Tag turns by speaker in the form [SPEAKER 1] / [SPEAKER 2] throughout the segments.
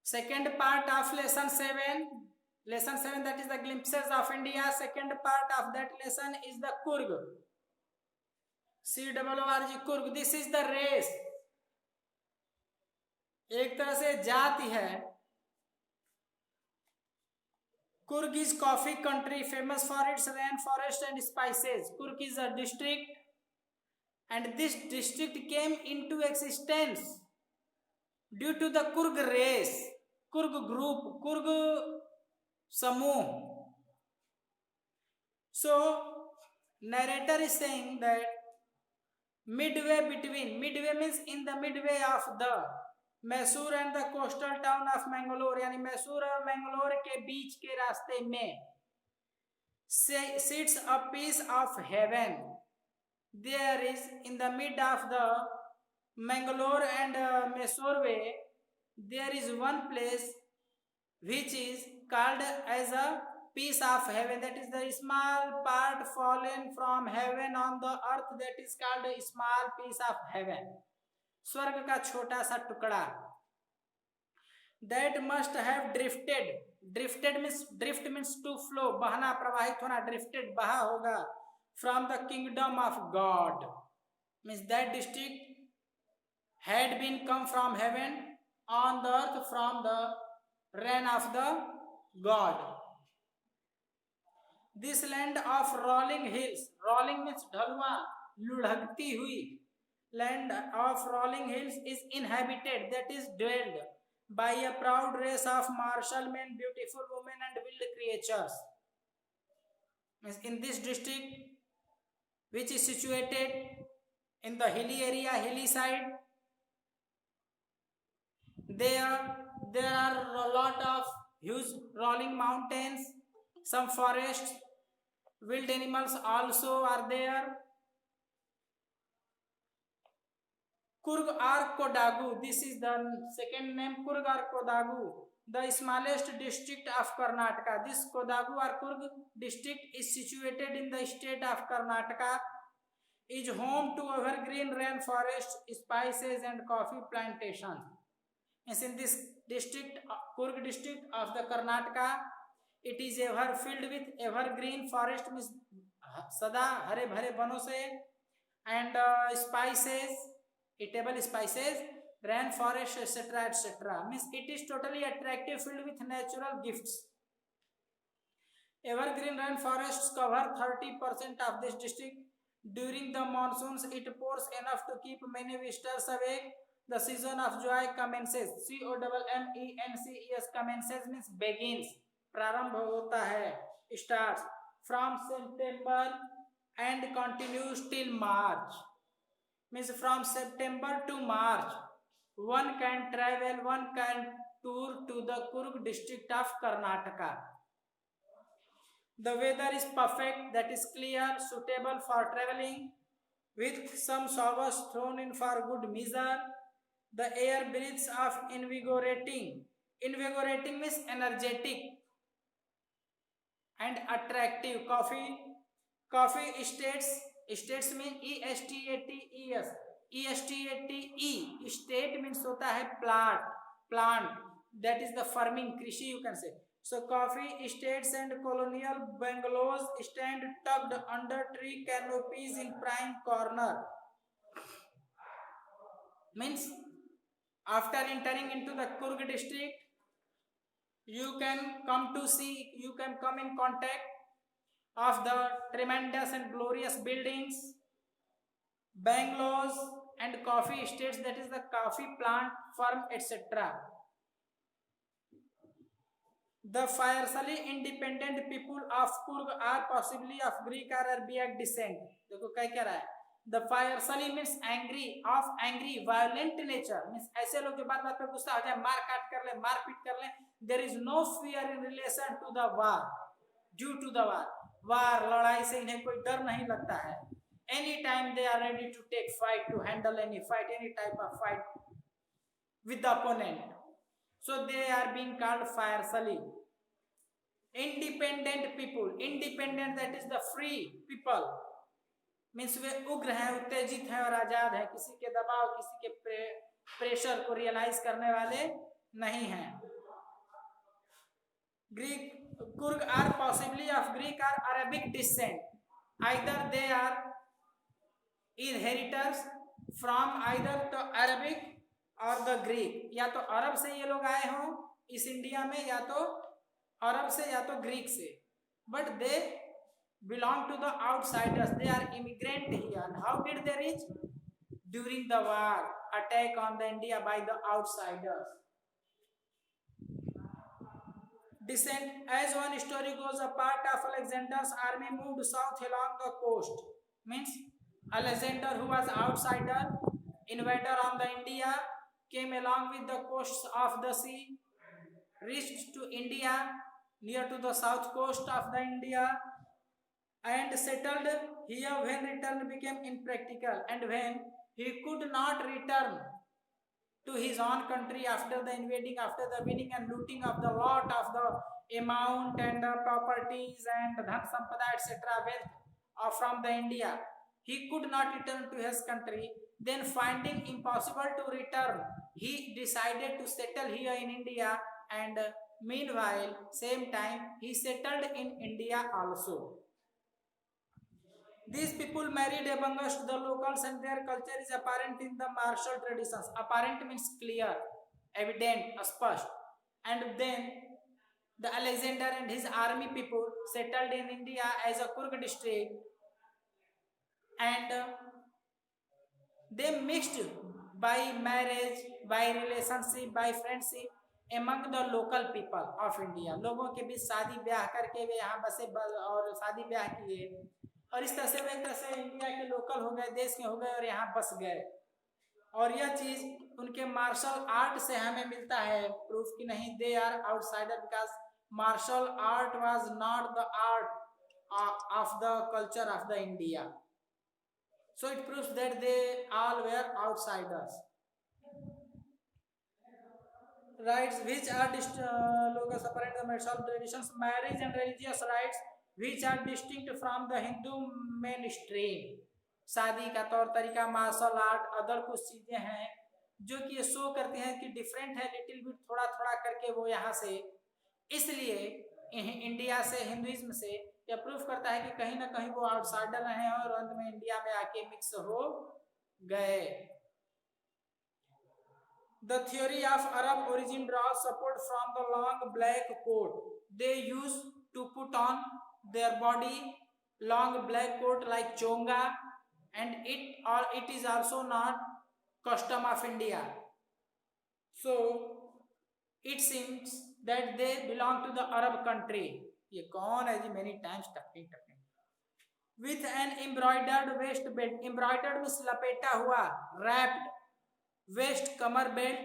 [SPEAKER 1] Second part of lesson 7. Lesson 7, that is the glimpses of India. Second part of that lesson is the Kurg. COORG, Kurg. This is the race. एक तरह से जाति है. Kurg is coffee country, famous for its rainforest and spices. Kurg is a district, and this district came into existence due to the Kurg race, Kurg group, Kurg समूह. So narrator is saying that midway means in the midway of the Mysore and the coastal town of Mangalore, यानी मैसूर और मैंगलोर के बीच के रास्ते में sits a piece of heaven. There is in the mid of the Mangalore and Mysore way, there is one place which is called as a piece of heaven. That is the small part fallen from heaven on the earth. That is called a small piece of heaven. स्वर्ग का छोटा सा टुकड़ा. That must have drifted. Drift means to flow. बहना, प्रवाहित होना. Drifted, बहा होगा. From the kingdom of God. Means that district had been come from heaven on the earth from the reign of the God. This land of rolling hills. Rolling means ढलुआ, लुढ़कती हुई. Land of rolling hills is inhabited, that is dwelled by a proud race of martial men, beautiful women and wild creatures. Means in this district, which is situated in the hilly area, hilly side, there are a lot of huge rolling mountains, some forests, wild animals also are there. Kurg or Kodagu, this is the second name. Kurg or Kodagu, the smallest district of Karnataka. This Kodagu or Kurg district is situated in the state of Karnataka, is home to evergreen rainforest, spices and coffee plantations. As in this district, Kurg district of the Karnataka, it is ever filled with evergreen forest, means सदा हरे भरे बनों से, and spices, eatable spices, rainforest, etc., etc. Means it is totally attractive, filled with natural gifts. Evergreen rainforests cover 30% of this district. During the monsoons, it pours enough to keep many visitors awake. The season of joy commences. COMMENCES. Commences means begins. प्रारंभ होता है, starts from September and continues till March. Means from September to March, one can travel, one can tour to the Kurg district of Karnataka. The weather is perfect, that is clear, suitable for traveling, with some showers thrown in for good measure. The air breathes of invigorating. Invigorating means energetic and attractive. Coffee estates mean ESTATES. ESTATE. State means होता है plant. That is the farming, कृषि you can say. So coffee estates and colonial bungalows stand tucked under tree canopies in prime corner. Means after entering into the Kurg district, you can come in contact of the tremendous and glorious buildings, bungalows and coffee estates, that is the coffee plant farm, etc. The fiercely independent people of Kurg are possibly of Greek or Arabic descent. देखो क्या रहा है. The fiercely means angry, violent nature, means ऐसे लोग जो बात पे गुस्सा हो जाए, मार काट कर ले, मार पीट कर ले. There is no fear in relation to the war, due to the war, लड़ाई से इन्हें कोई डर नहीं लगता है. Any time they are ready to take fight, to handle any fight, any type of fight with the opponent. So they are being called fiercely. Independent people, independent, that is the free people, means वे उग्र हैं, उत्तेजित हैं और आजाद हैं, किसी के दबाव, किसी के प्रेशर को रियलाइज करने वाले नहीं हैं. Greek Kurg are possibly of Greek or Arabic descent. Either they are inheritors from either the Arabic or the Greek. या तो अरब से ये लोग आए हों इस इंडिया में, या तो अरब से या तो ग्रीक से. But they belong to the outsiders. They are immigrant here. And how did they reach? During the war, attack on the India by the outsiders. Descent, as one story goes, a part of Alexander's army moved south along the coast. Means Alexander, who was outsider, invader on the India, came along with the coasts of the sea, reached to India, near to the south coast of the India, and settled here. When return became impractical, and when he could not return to his own country after the invading, after the winning and looting of the lot of the amount and the properties and dhan sampada etc. wealth from the India, he could not return to his country. Then finding impossible to return, he decided to settle here in India, and meanwhile same time he settled in India also. These people married amongst the locals, and their culture is apparent in the martial traditions. Apparent means clear, evident, spashed. And then the Alexander and his army people settled in India as a Kurg district, and they mixed by marriage, by relationship, by friendship among the local people of India. लोगों के बीच शादी ब्याह करके वे यहाँ बसे और शादी ब्याह किए, और इस तरह से वे एक तरह से इंडिया के लोकल हो गए, देश के हो गए और यहाँ बस गए. और यह चीज उनके मार्शल आर्ट से हमें मिलता है प्रूफ कि नहीं, they are outsider, because martial art was not the art of the culture of the India. So it proves that they all were outsiders. Rights which are locals apparent the martial traditions, marriage and religious rights which are distinct from the Hindu mainstream. शादी का तौर तरीका, martial art, other कुछ चीजें हैं जो कि ये शो करते हैं कि डिफरेंट है लिटिल बिट, थोड़ा थोड़ा करके वो यहाँ से, इसलिए इंडिया से, हिंदुइज्म से यह प्रूफ करता है कि कहीं ना कहीं वो आउटसाइडर रहे और अंत में इंडिया में आके मिक्स हो गए. The theory of Arab origin draws support from the long black coat they used to put on their body, long black coat like chonga, and it is also not custom of India. So it seems that they belong to the Arab country. ये कौन है जी, many times टपकिंग. With an embroidered waist belt, embroidered means लपेटा हुआ, wrapped waist Qamar belt,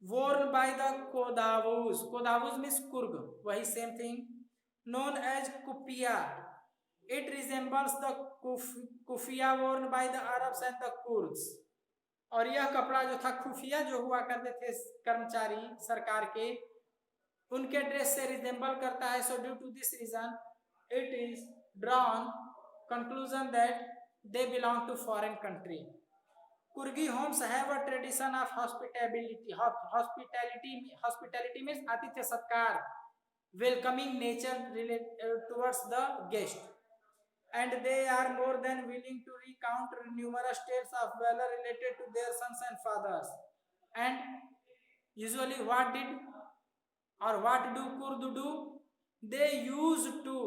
[SPEAKER 1] worn by the Kodavus. Kodavus means kurg, वही same thing, known as kufiya. It resembles the kufiya worn by the Arabs and the Kurds. और यह कपड़ा जो था, खुफिया जो हुआ करते थे कर्मचारी सरकार के, उनके ड्रेस से रिजेंबल करता है. So due to this reason it is drawn conclusion that they belong to foreign country. Kurgi homes have a tradition of hospitality. Hospitality means atithya satkar, welcoming nature towards the guest, and they are more than willing to recount numerous tales of valor related to their sons and fathers. And usually what do Kurd do? They used to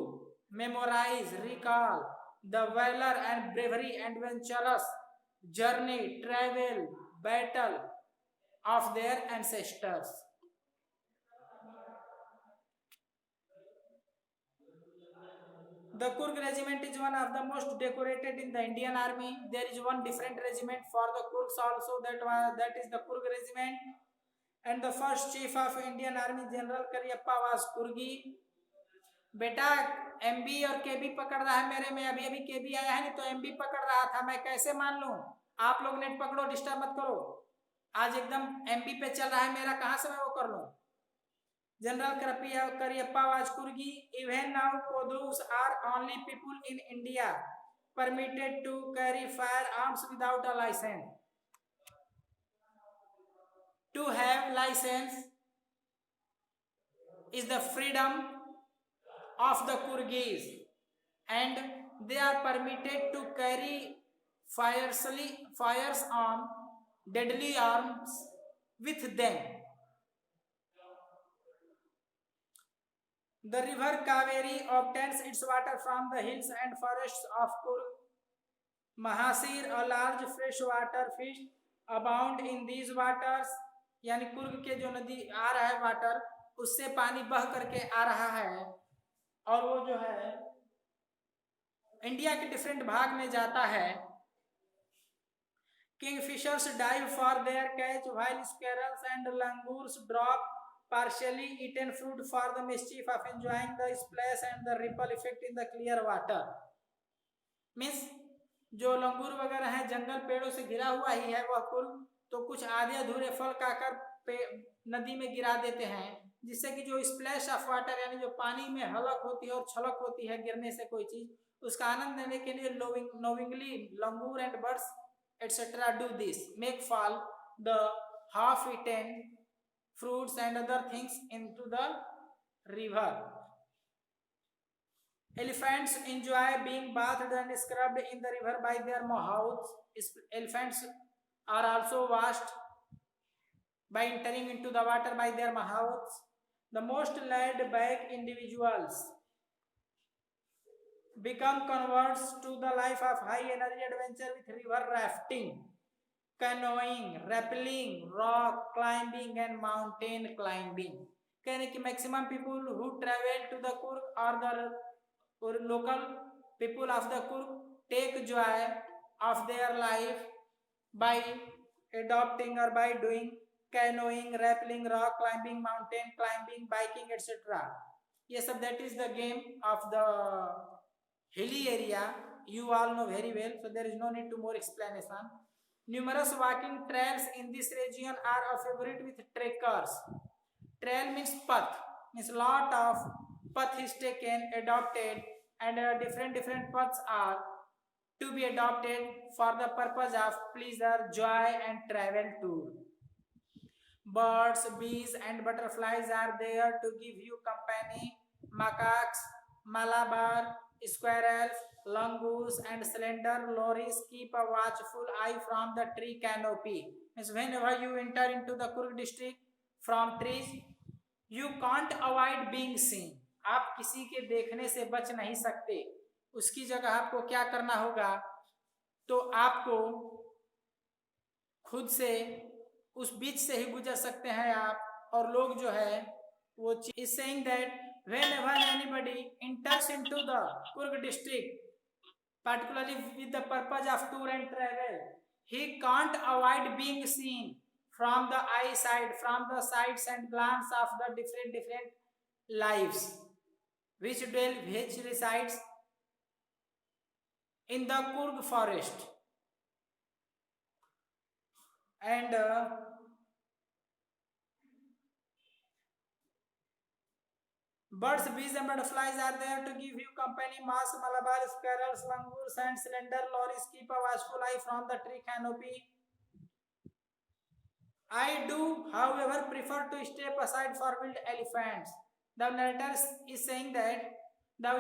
[SPEAKER 1] memorize, recall the valor and bravery and adventurous journey, travel, battle of their ancestors. The Kurg regiment is one of the most decorated in the Indian army. There is one different regiment for the Kurgs also, that is the Kurg regiment. And the first chief of Indian army, General Cariappa, was Kurgi. बेटा MB और केबी पकड़ रहा है मेरे में, अभी केबी आया है, नहीं तो एमबी पकड़ रहा था, मैं कैसे मान लूं? आप लोग नेट पकड़ो, डिस्टर्ब मत करो. आज एकदम एमबी पे चल रहा है मेरा, कहां से मैं वो कर लूं? General Cariappa was Kurgi. Even now, Kodus are only people in India permitted to carry firearms without a license. To have license, is the freedom of the Kyrgyz, and they are permitted to carry firearms, deadly arms with them. The river Kaveri obtains its water from the hills and forests of Kurg. Mahasir, a large freshwater fish, abound in these waters. यानी कुर्ग के जो नदी आ रहा है water, उससे पानी बह करके आ रहा है और वो जो है इंडिया के डिफरेंट भाग में जाता है. Kingfishers dive for their catch while squirrels and langurs drop partially eaten fruit for the mischief of enjoying the splash and the ripple effect in the clear water. Means जो लंगूर वगैरह है जंगल पेड़ों से घिरा हुआ ही है वह कुर्ग, तो कुछ आधे अधूरे फल खाकर नदी में गिरा देते हैं, जिससे कि जो स्प्लैश ऑफ वाटर यानी जो पानी में हलक होती है और छलक होती है गिरने से कोई चीज, उसका आनंद लेने के लिए knowingly langur and birds etc. do this, make fall the half-eaten fruits and other things into the river. Elephants enjoy being bathed and scrubbed in the river by their mahouts. Elephants are also washed by entering into the water by their mahouts. The most laid-back individuals become converts to the life of high energy adventure with river rafting, canoeing, rappelling, rock climbing and mountain climbing. कहने की maximum people who travel to the Kurg or the local people of the Kurg take joy of their life by adopting or by doing canoeing, rappelling, rock climbing, mountain climbing, biking, etc. Yes, sir, that is the game of the hilly area. You all know very well, so there is no need to more explanation. Numerous walking trails in this region are a favorite with trekkers. Trail means path, means lot of path is taken, adopted, and different paths are to be adopted for the purpose of pleasure, joy and travel tour. Birds, bees and butterflies are there to give you company. Macaques, Malabar, squirrels, langurs and slender lories keep a watchful eye from the tree canopy. Means whenever you enter into the Kurg district from trees, you can't avoid being seen. आप किसी के देखने से बच नहीं सकते. उसकी जगह आपको क्या करना होगा, तो आपको खुद से उस बीच से ही गुजर सकते हैं आप, और लोग जो है वो is saying that whenever anybody enters into the Kurg district, particularly with the purpose of tour and travel, he can't avoid being seen from the eyesight, from the sights and glance of the different lives which resides in the Kurg forest. And birds, bees and butterflies are there to give you company. Mouse, Malabar, squirrels, langurs and slender lories keep a watchful eye from the tree canopy. I do, however, prefer to step aside for wild elephants. The narrator is saying that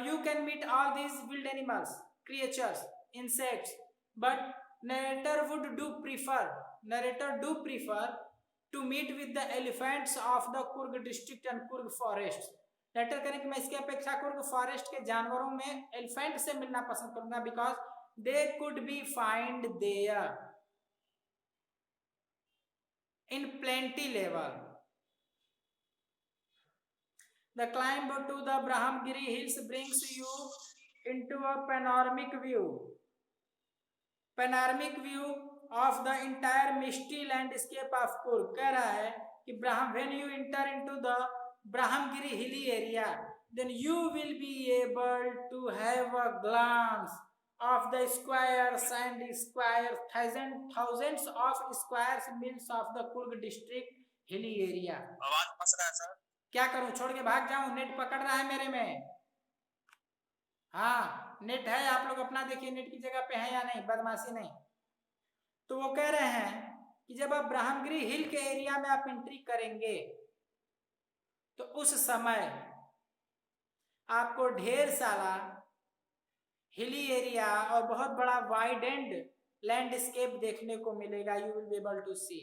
[SPEAKER 1] you can meet all these wild animals, creatures, insects, but narrator do prefer to meet with the elephants of the Kurg district and Kurg forest. लेटर करें कि मैं इसकी अपेक्षा Coorg forest के जानवरों में elephant से मिलना पसंद करूंगा, because they could be find there in plenty level. The climb to the Brahmagiri hills brings you into a panoramic view of the entire misty landscape of Kurg. कह रहा है कि when you enter into the Brahmagiri hilly area, then you will be able to have a glance of the squares and squares, thousands of squares miles of the Kurg district hilly area. आवाज फंस रहा है sir, क्या करूं, छोड़ के भाग जाऊं? नेट पकड़ रहा है मेरे में. हाँ नेट है, आप लोग अपना देखिए नेट की जगह पे है या नहीं, बदमाशी नहीं. तो वो कह रहे हैं कि जब आप ब्रह्मगिरी हिल के एरिया में आप एंट्री करेंगे, तो उस समय आपको ढेर सारा हिली एरिया और बहुत बड़ा वाइड एंड लैंडस्केप देखने को मिलेगा. You will be able to see.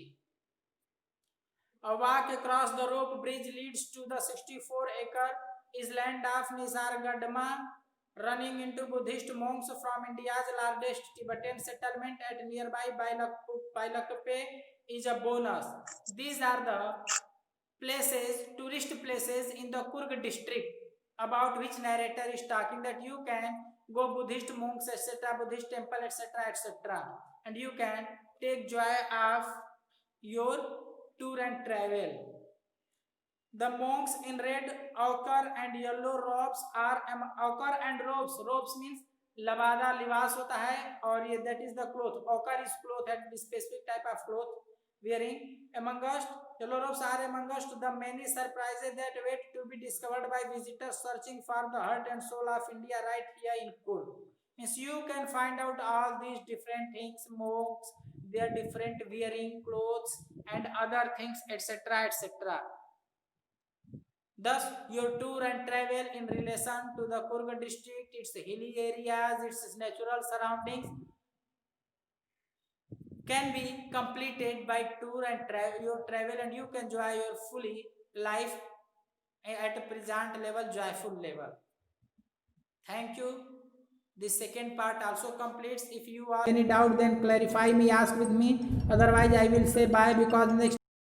[SPEAKER 1] A walk across the rope bridge leads to the 64-acre island of Nisargadamu, running into Buddhist monks from India's largest Tibetan settlement at nearby Bailakpe is a bonus. These are the places, tourist places in the Kurg district about which narrator is talking, that you can go Buddhist monks, etc., Buddhist temple, etc., etc., and you can take joy of your tour and travel. The monks in red ochre and yellow robes are ochre and robes. Robes means लबादा लिबास होता है, और ये that is the cloth. Ochre is cloth and specific type of cloth wearing. Amongst yellow robes are amongst the many surprises that wait to be discovered by visitors searching for the heart and soul of India right here in Kurg. Means you can find out all these different things, monks, their different wearing clothes and other things, etc., etc. Thus, your tour and travel in relation to the Kurg district, its hilly areas, its natural surroundings, can be completed by tour and your travel, and you can enjoy your fully life at a present level, joyful level. Thank you. This second part also completes. If you have any doubt, then clarify me, ask with me. Otherwise, I will say bye, because next